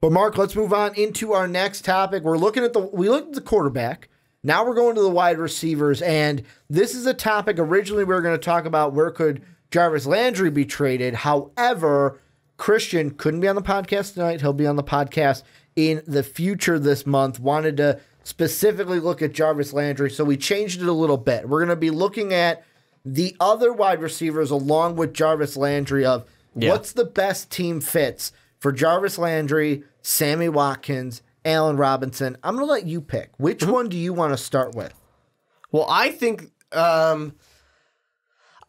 But Mark, let's move on into our next topic. We looked at the quarterback. Now we're going to the wide receivers, and this is a topic originally we were going to talk about where could Jarvis Landry be traded. However, Christian couldn't be on the podcast tonight. He'll be on the podcast in the future this month. Wanted to specifically look at Jarvis Landry, so we changed it a little bit. We're going to be looking at the other wide receivers along with Jarvis Landry of what's the best team fits for Jarvis Landry, Sammy Watkins, Allen Robinson. I'm going to let you pick. Which one do you want to start with? Well, I think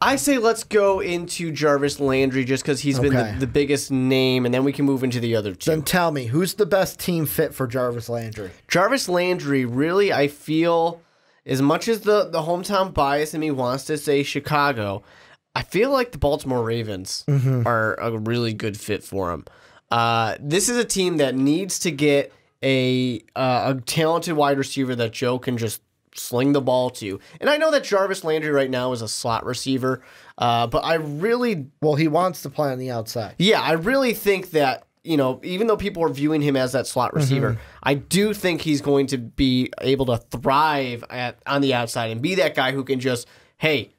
I say let's go into Jarvis Landry just because he's been the biggest name, and then we can move into the other two. Then tell me, who's the best team fit for Jarvis Landry? Jarvis Landry, really, I feel, as much as the hometown bias in me wants to say Chicago, I feel like the Baltimore Ravens are a really good fit for him. This is a team that needs to get a talented wide receiver that Joe can just sling the ball to. And I know that Jarvis Landry right now is a slot receiver, but I really... Well, he wants to play on the outside. Yeah, I really think that, you know, even though people are viewing him as that slot receiver, I do think he's going to be able to thrive on the outside and be that guy who can just, hey,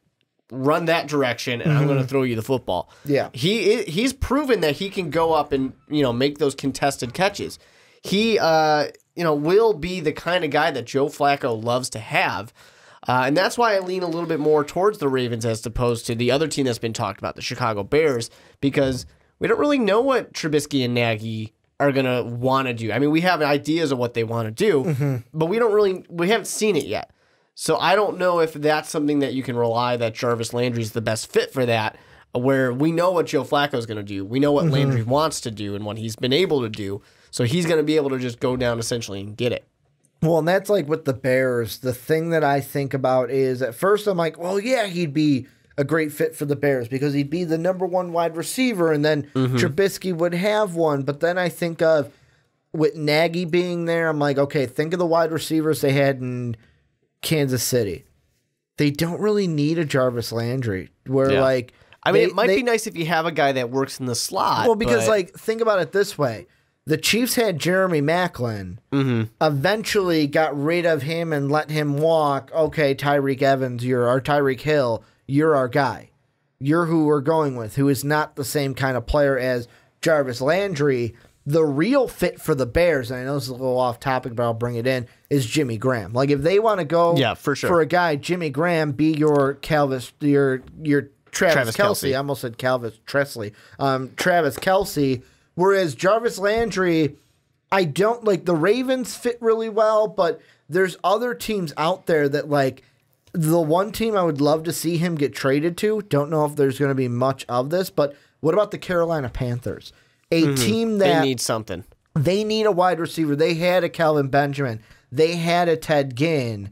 run that direction and I'm going to throw you the football. Yeah. He's proven that he can go up and, you know, make those contested catches. He will be the kind of guy that Joe Flacco loves to have. And that's why I lean a little bit more towards the Ravens as opposed to the other team that's been talked about, the Chicago Bears, because we don't really know what Trubisky and Nagy are going to want to do. I mean, we have ideas of what they want to do, but we haven't seen it yet. So I don't know if that's something that you can rely that Jarvis Landry is the best fit for that, where we know what Joe Flacco is going to do. We know what Landry wants to do and what he's been able to do. So he's going to be able to just go down essentially and get it. Well, and that's like with the Bears. The thing that I think about is at first I'm like, well, yeah, he'd be a great fit for the Bears because he'd be the number one wide receiver and then Trubisky would have one. But then I think of with Nagy being there, I'm like, okay, think of the wide receivers they had in Kansas City. They don't really need a Jarvis Landry. It might be nice if you have a guy that works in the slot. Well, because think about it this way. The Chiefs had Jeremy Maclin, eventually got rid of him and let him walk. Okay, Tyreek Evans, Tyreek Hill, you're our guy. You're who we're going with, who is not the same kind of player as Jarvis Landry. The real fit for the Bears, and I know this is a little off topic, but I'll bring it in, is Jimmy Graham. Like if they want to go for a guy, Jimmy Graham, be your Travis Kelce. I almost said Calvis Tresley. Travis Kelce. Whereas Jarvis Landry, I don't like the Ravens fit really well, but there's other teams out there that like the one team I would love to see him get traded to. Don't know if there's going to be much of this, but what about the Carolina Panthers? A team that they need something. They need a wide receiver. They had a Calvin Benjamin. They had a Ted Ginn.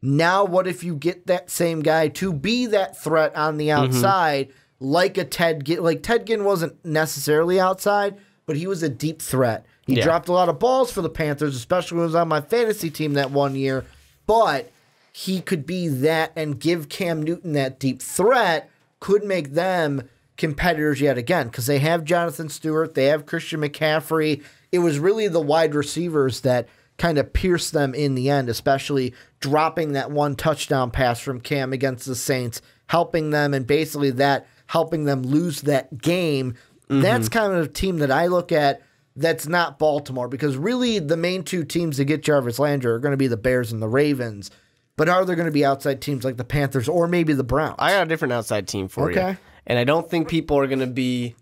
Now what if you get that same guy to be that threat on the outside? Like a Ted Ginn. Like Ted Ginn wasn't necessarily outside, but he was a deep threat. He dropped a lot of balls for the Panthers, especially when he was on my fantasy team that one year. But he could be that and give Cam Newton that deep threat, could make them competitors yet again. Because they have Jonathan Stewart, they have Christian McCaffrey. It was really the wide receivers that kind of pierced them in the end, especially dropping that one touchdown pass from Cam against the Saints, helping them, and basically that helping them lose that game. That's kind of a team that I look at that's not Baltimore, because really the main two teams to get Jarvis Landry are going to be the Bears and the Ravens. But are there going to be outside teams like the Panthers or maybe the Browns? I got a different outside team for you. And I don't think people are going to be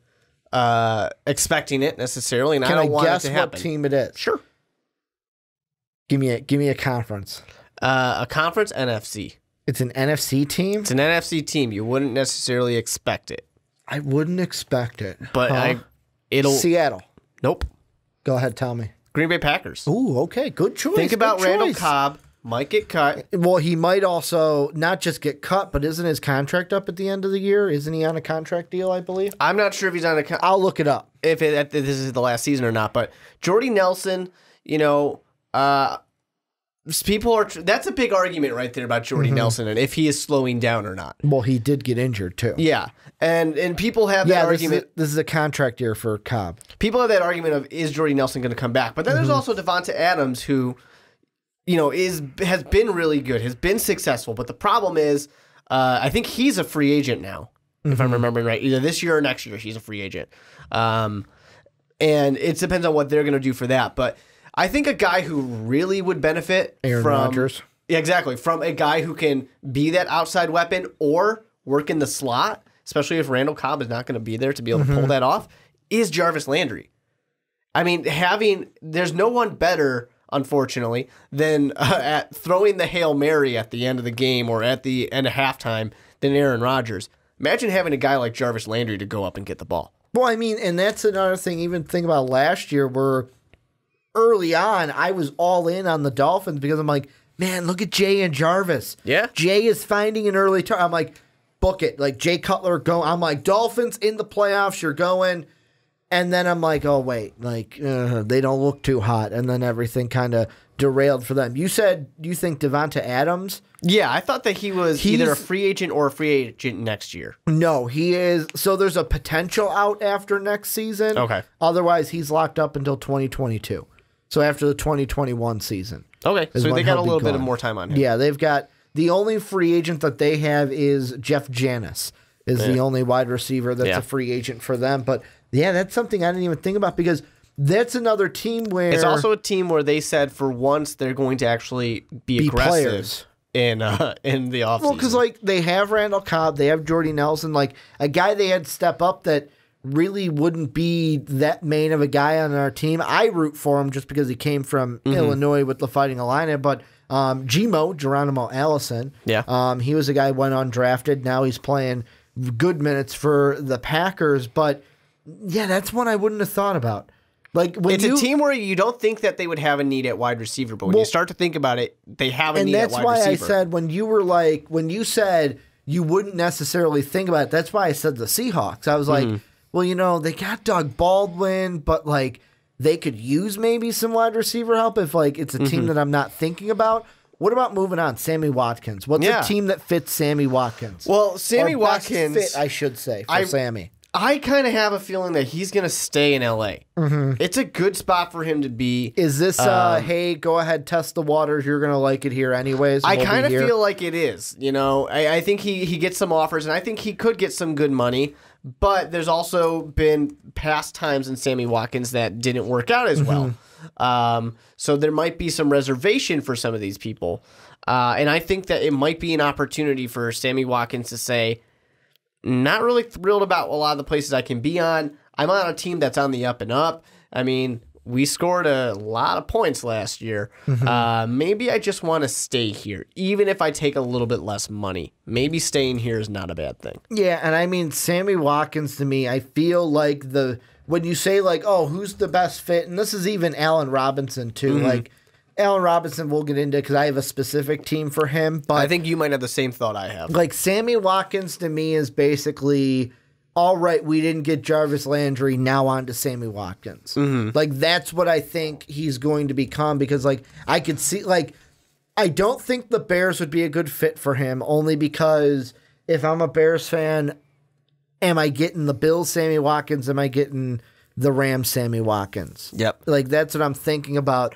expecting it necessarily. And Can I don't want guess it to happen. What team it is? Sure. Give me a conference. A conference, NFC. It's an NFC team? It's an NFC team. You wouldn't necessarily expect it. I wouldn't expect it. But it'll... Seattle. Nope. Go ahead, tell me. Green Bay Packers. Ooh, okay. Good choice. Think about Randall Cobb. Might get cut. Well, he might also not just get cut, but isn't his contract up at the end of the year? Isn't he on a contract deal, I believe? I'm not sure if he's on a contract. I'll look it up. If this is the last season or not. But Jordy Nelson, the That's a big argument right there about Jordy Nelson and if he is slowing down or not. Well, he did get injured too. Yeah, and people have that argument. This is a contract year for Cobb. People have that argument of, is Jordy Nelson going to come back? But then there's also Devonta Adams, who, has been really good, has been successful. But the problem is, I think he's a free agent now, if I'm remembering right. Either this year or next year, he's a free agent. And it depends on what they're going to do for that. But I think a guy who really would benefit Aaron Rodgers. Yeah, exactly. From a guy who can be that outside weapon or work in the slot, especially if Randall Cobb is not going to be there to be able to pull that off, is Jarvis Landry. I mean, there's no one better, unfortunately, than at throwing the Hail Mary at the end of the game or at the end of halftime than Aaron Rodgers. Imagine having a guy like Jarvis Landry to go up and get the ball. Well, I mean, and that's another thing, even think about last year where early on I was all in on the Dolphins because I'm like, man, look at Jay and Jarvis. Yeah. Jay is finding an early target. I'm like, book it. Like, Jay Cutler, go. I'm like, Dolphins in the playoffs, you're going. And then I'm like, oh, wait, like, they don't look too hot. And then everything kind of derailed for them. You said you think Devonta Adams? Yeah, I thought that he's either a free agent or a free agent next year. No, he is. So there's a potential out after next season. Okay. Otherwise, he's locked up until 2022. So after the 2021 season. Okay, so they got a little bit of more time on him. Yeah, they've got the only free agent that they have is Jeff Janis is the only wide receiver that's a free agent for them. But yeah, that's something I didn't even think about because that's another team where it's also a team where they said for once they're going to actually be aggressive players in the offseason. Well, because like they have Randall Cobb, they have Jordy Nelson, like a guy they had step up that really wouldn't be that main of a guy on our team. I root for him just because he came from Illinois with the Fighting Illini, but Geronimo Allison, he was a guy who went undrafted. Now he's playing good minutes for the Packers, but yeah, that's one I wouldn't have thought about. Like it's a team where you don't think that they would have a need at wide receiver, but when you start to think about it, they have a need at wide receiver. And that's why I said when you said you wouldn't necessarily think about it, that's why I said the Seahawks. I was like, well, they got Doug Baldwin, but like they could use maybe some wide receiver help if like it's a team that I'm not thinking about. What about moving on? Sammy Watkins. What's a team that fits Sammy Watkins? Well, Sammy Watkins fit, I should say, for Sammy. I kind of have a feeling that he's going to stay in L.A. It's a good spot for him to be. Is this, hey, go ahead, test the waters. You're going to like it here anyways. I kind of feel like it is. I think he gets some offers, and I think he could get some good money. But there's also been past times in Sammy Watkins that didn't work out as well. So there might be some reservation for some of these people. And I think that it might be an opportunity for Sammy Watkins to say, not really thrilled about a lot of the places I can be on. I'm on a team that's on the up and up. I mean, we scored a lot of points last year. Maybe I just want to stay here, even if I take a little bit less money. Maybe staying here is not a bad thing. Yeah, and I mean, Sammy Watkins, to me, I feel like when you say, like, oh, who's the best fit, and this is even Allen Robinson, too, like, Allen Robinson we'll get into because I have a specific team for him. But I think you might have the same thought I have. Like, Sammy Watkins, to me, is basically, all right, we didn't get Jarvis Landry, now on to Sammy Watkins. Like, that's what I think he's going to become because, like, I could see, like, I don't think the Bears would be a good fit for him only because if I'm a Bears fan, am I getting the Bills Sammy Watkins? Am I getting the Rams Sammy Watkins? Yep. Like, that's what I'm thinking about.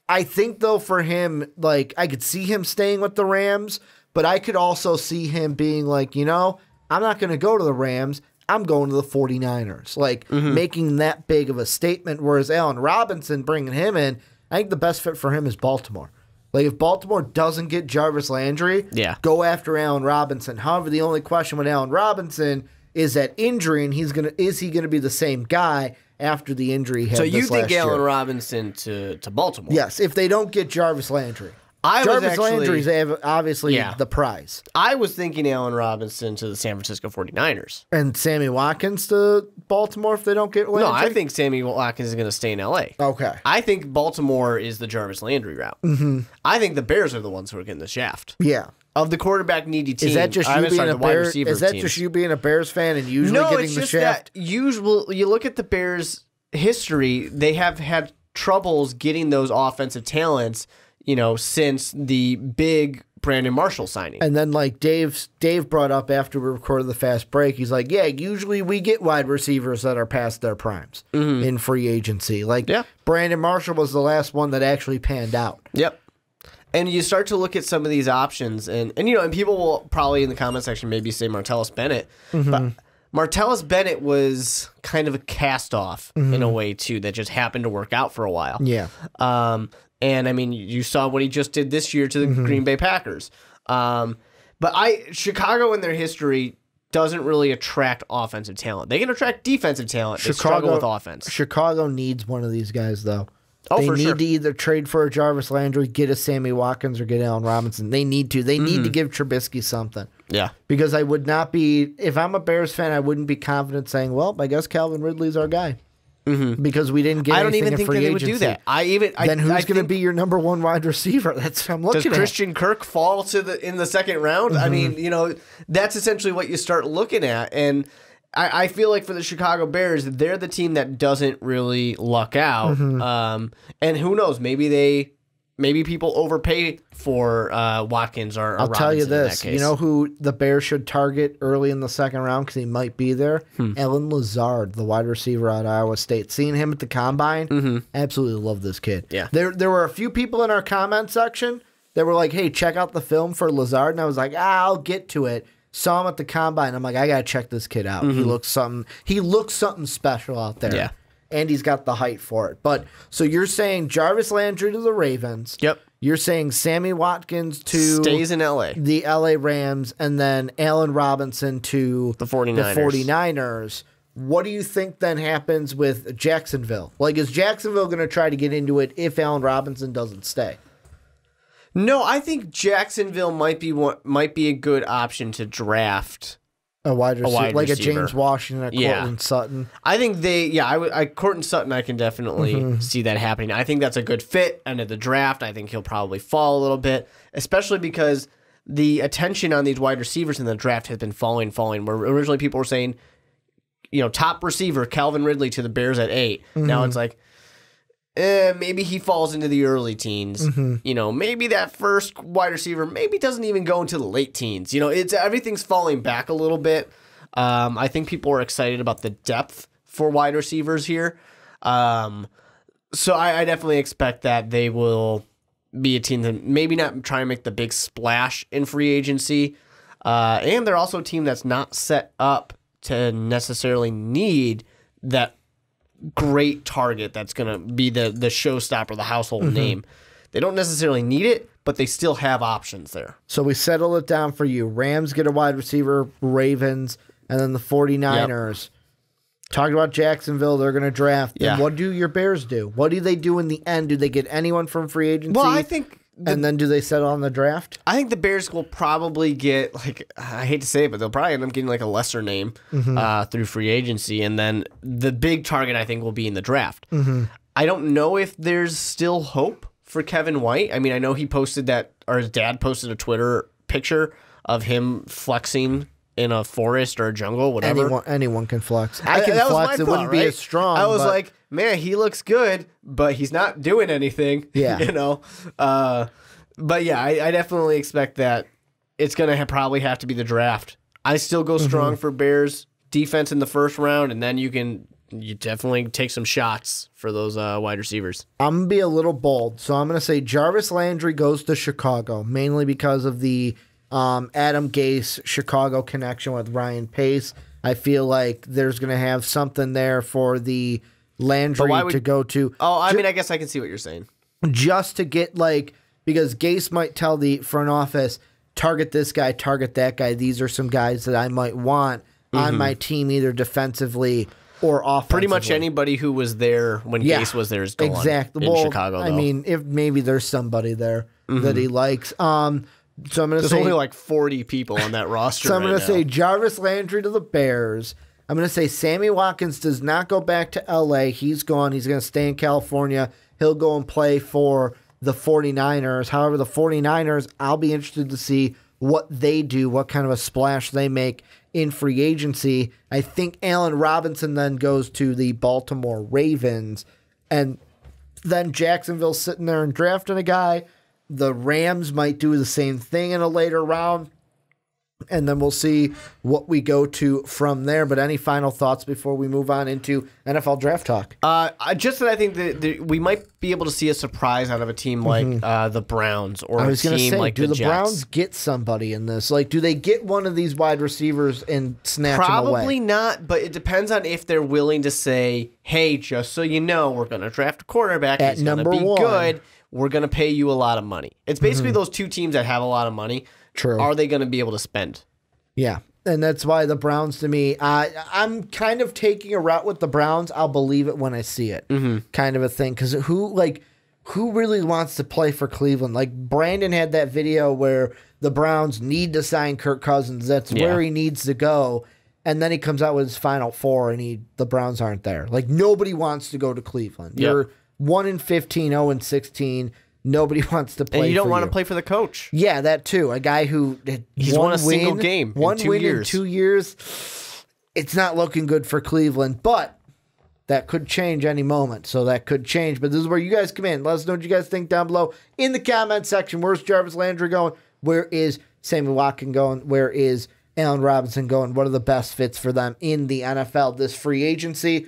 I think, though, for him, like, I could see him staying with the Rams, but I could also see him being like, I'm not going to go to the Rams. I'm going to the 49ers. Like, making that big of a statement, whereas Allen Robinson, bringing him in, I think the best fit for him is Baltimore. Like, if Baltimore doesn't get Jarvis Landry, go after Allen Robinson. However, the only question with Allen Robinson is that injury, and is he going to be the same guy after the injury he had So you think Allen year? Robinson to Baltimore? Yes, if they don't get Jarvis Landry. Jarvis Landry's obviously the prize. I was thinking Allen Robinson to the San Francisco 49ers. And Sammy Watkins to Baltimore if they don't get Landry? No, I think Sammy Watkins is going to stay in L.A. Okay. I think Baltimore is the Jarvis Landry route. I think the Bears are the ones who are getting the shaft. Yeah. Of the quarterback needy team, is that just you being a Bears? Is that just you being a Bears fan and usually getting the shaft? That usually you look at the Bears' history; they have had troubles getting those offensive talents. since the big Brandon Marshall signing. And then like Dave brought up after we recorded the fast break, he's like, yeah, usually we get wide receivers that are past their primes in free agency. Like Brandon Marshall was the last one that actually panned out. Yep. And you start to look at some of these options, and people will probably in the comment section maybe say Martellus Bennett, but Martellus Bennett was kind of a cast-off in a way, too, that just happened to work out for a while. Yeah. And, I mean, you saw what he just did this year to the Green Bay Packers. But Chicago in their history doesn't really attract offensive talent. They can attract defensive talent. They struggle with offense. Chicago needs one of these guys, though. Oh, they for need sure. to either trade for a Jarvis Landry, get a Sammy Watkins, or get Allen Robinson. They need to. They need to give Trubisky something. Yeah. Because I would not be, if I'm a Bears fan, I wouldn't be confident saying, well, I guess Calvin Ridley's our guy. Because we didn't get anything in free agency. I don't even think that they would do that. Then who's going to be your number one wide receiver? That's what I'm looking at. Does Christian Kirk fall in the second round? I mean, that's essentially what you start looking at. And I feel like for the Chicago Bears, they're the team that doesn't really luck out. And who knows? Maybe people overpay for Watkins or I'll Robinson tell you in that this. case. You know who the Bears should target early in the second round because he might be there? Ellen Lazard, the wide receiver out of Iowa State. Seeing him at the Combine, absolutely love this kid. Yeah. There were a few people in our comment section that were like, hey, check out the film for Lazard. And I was like, I'll get to it. Saw him at the Combine. I'm like, I got to check this kid out. He looks something special out there. Yeah. And he's got the height for it. But so you're saying Jarvis Landry to the Ravens. Yep. You're saying Sammy Watkins to stays in LA. The LA Rams, and then Allen Robinson to the 49ers. The 49ers. What do you think then happens with Jacksonville? Like, is Jacksonville going to try to get into it if Allen Robinson doesn't stay? No, I think Jacksonville might be a good option to draft. A wide receiver, like a James Washington, a Cortland Sutton. I think Cortland Sutton, I can definitely see that happening. I think that's a good fit. And at the draft, I think he'll probably fall a little bit, especially because the attention on these wide receivers in the draft has been falling. Where originally people were saying, top receiver, Calvin Ridley to the Bears at 8. Now it's like, maybe he falls into the early teens. Maybe that first wide receiver maybe doesn't even go into the late teens. Everything's falling back a little bit. I think people are excited about the depth for wide receivers here. So I definitely expect that they will be a team that maybe not try and make the big splash in free agency. And they're also a team that's not set up to necessarily need that great target that's going to be the showstopper, the household name. They don't necessarily need it, but they still have options there. So we settle it down for you. Rams get a wide receiver, Ravens, and then the 49ers. Talking about Jacksonville, they're going to draft. Yeah. And what do your Bears do? What do they do in the end? Do they get anyone from free agency? Well, I think... and then do they settle on the draft? I think the Bears will probably get, I hate to say it, but they'll probably end up getting a lesser name through free agency. And then the big target, I think, will be in the draft. I don't know if there's still hope for Kevin White. I mean, I know he posted or his dad posted a Twitter picture of him flexing in a forest or a jungle, whatever. Anyone can flex. I can flex. It wouldn't be as strong. I was like, man, he looks good, but he's not doing anything. Yeah. But yeah, I definitely expect that it's going to probably have to be the draft. I still go strong for Bears defense in the first round, and then you definitely take some shots for those wide receivers. I'm going to be a little bold. So I'm going to say Jarvis Landry goes to Chicago, mainly because of the Adam Gase Chicago connection with Ryan Pace. I feel like there's going to have something there for the Landry to go to. Oh, I mean, I guess I can see what you're saying. Just to get because Gase might tell the front office, target this guy, target that guy. These are some guys that I might want on my team, either defensively or offensively. Pretty much anybody who was there when Gase was there is gone. Exactly. In Chicago, though. I mean, if maybe there's somebody there that he likes. So I'm going to say... There's only 40 people on that roster. So I'm going to say Jarvis Landry to the Bears. I'm going to say Sammy Watkins does not go back to L.A. He's gone. He's going to stay in California. He'll go and play for the 49ers. However, the 49ers, I'll be interested to see what they do, what kind of a splash they make in free agency. I think Allen Robinson then goes to the Baltimore Ravens, and then Jacksonville's sitting there and drafting a guy. The Rams might do the same thing in a later round. And then we'll see what we go to from there. But any final thoughts before we move on into NFL draft talk? Just that I think that we might be able to see a surprise out of a team like the Browns or a team like the Jets. Do the Browns get somebody in this? Like, do they get one of these wide receivers and snatch them away? Probably not, but it depends on if they're willing to say, hey, just so you know, we're going to draft a quarterback. At He's going to number be one. good. We're going to pay you a lot of money. It's basically those two teams that have a lot of money. True. Are they going to be able to spend? Yeah. And that's why the Browns, to me, I'm kind of taking a route with the Browns. I'll believe it when I see it, kind of a thing. Because who really wants to play for Cleveland? Like, Brandon had that video where the Browns need to sign Kirk Cousins. That's where he needs to go. And then he comes out with his Final Four, and the Browns aren't there. Like, nobody wants to go to Cleveland. You're 1-15, 0-16. Nobody wants to play. And you don't for want to play for the coach. Yeah, that too. A guy who he's won a single game one in 2 win years. in 2 years. It's not looking good for Cleveland, but that could change any moment. So that could change. But this is where you guys come in. Let us know what you guys think down below in the comment section. Where's Jarvis Landry going? Where is Sammy Watkins going? Where is Allen Robinson going? What are the best fits for them in the NFL this free agency?